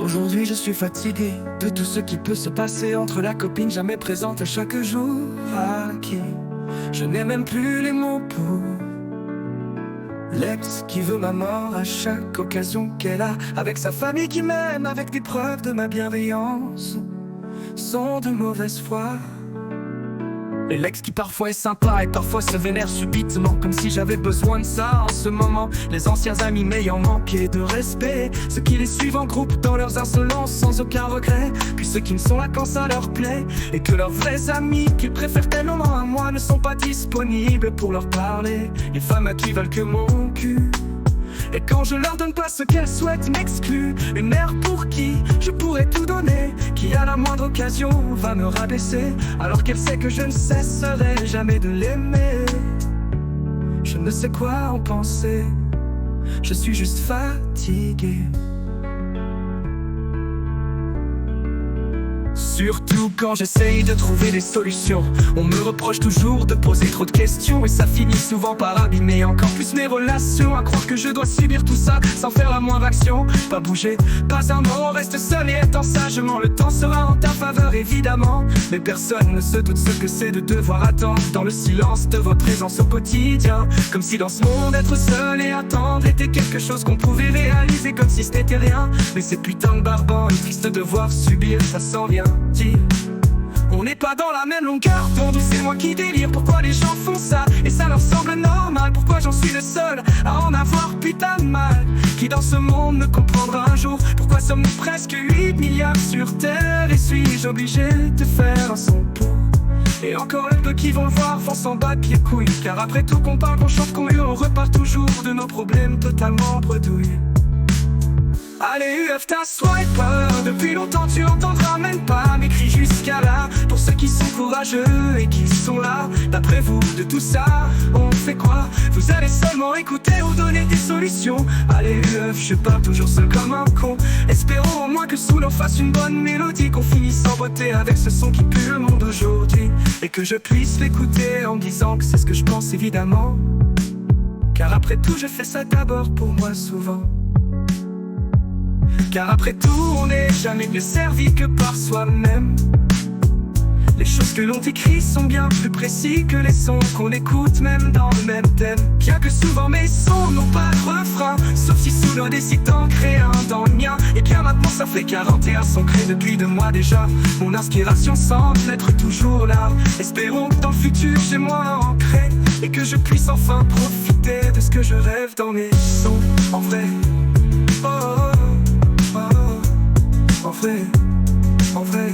Aujourd'hui je suis fatigué de tout ce qui peut se passer entre la copine jamais présente à chaque jour, à qui je n'ai même plus les mots pour. L'ex qui veut ma mort à chaque occasion qu'elle a, avec sa famille qui m'aime, avec des preuves de ma bienveillance, sont de mauvaise foi. Et l'ex qui parfois est sympa et parfois se vénère subitement, comme si j'avais besoin de ça en ce moment. Les anciens amis m'ayant manqué de respect, ceux qui les suivent en groupe dans leurs insolences sans aucun regret, puis ceux qui ne sont là quand ça leur plaît, et que leurs vrais amis qu'ils préfèrent tellement à moi ne sont pas disponibles pour leur parler. Les femmes à qui valent que mon cul, et quand je leur donne pas ce qu'elles souhaitent, m'excluent. Une mère pour qui je pourrais tout donner, qui à la moindre occasion va me rabaisser, alors qu'elle sait que je ne cesserai jamais de l'aimer. Je ne sais quoi en penser, je suis juste fatigué. Surtout quand j'essaye de trouver des solutions, on me reproche toujours de poser trop de questions, et ça finit souvent par abîmer encore plus mes relations. À croire que je dois subir tout ça sans faire la moindre action, pas bouger, pas un mot, reste seul et attends sagement. Le temps sera en ta faveur évidemment, mais personne ne se doute ce que c'est de devoir attendre dans le silence de votre présence au quotidien. Comme si dans ce monde être seul et attendre était quelque chose qu'on pouvait réaliser, comme si c'était rien. Mais c'est putain de barbant et triste de devoir subir ça sans rien dire. On n'est pas dans la même longueur d'onde, c'est moi qui délire. Pourquoi les gens font ça et ça leur semble normal? Pourquoi j'en suis le seul à en avoir putain de mal? Qui dans ce monde me comprendra un jour? Pourquoi sommes-nous presque 8 milliards sur terre, et suis-je obligé de faire un son pour? Et encore un peu qui vont le voir vont s'en battre les couilles, car après tout qu'on parle, qu'on chante, qu'on hurle, on repart toujours de nos problèmes totalement bredouilles. Allez UF ta swipe, depuis longtemps tu entendras même pas mes cris jusqu'à là. Pour ceux qui sont courageux et qui sont là, d'après vous de tout ça, on fait quoi? Vous allez seulement écouter ou donner des solutions. Allez UF, je pars toujours seul comme un con. Espérons au moins que sous l'on fasse une bonne mélodie, qu'on finisse en beauté avec ce son qui pue le monde aujourd'hui, et que je puisse l'écouter en me disant que c'est ce que je pense évidemment, car après tout je fais ça d'abord pour moi souvent. Car après tout, on n'est jamais mieux servi que par soi-même. Les choses que l'on écrit sont bien plus précis que les sons qu'on écoute, même dans le même thème. Bien que souvent mes sons n'ont pas de refrain, sauf si Soulo décide d'en créer un dans le mien. Et bien maintenant ça fait 41 sons créés depuis 2 mois déjà. Mon inspiration semble être toujours là. Espérons que dans le futur j'ai moins ancré, et que je puisse enfin profiter de ce que je rêve dans mes sons. En vrai, oh, oh, oh, oh. En vrai, en vrai.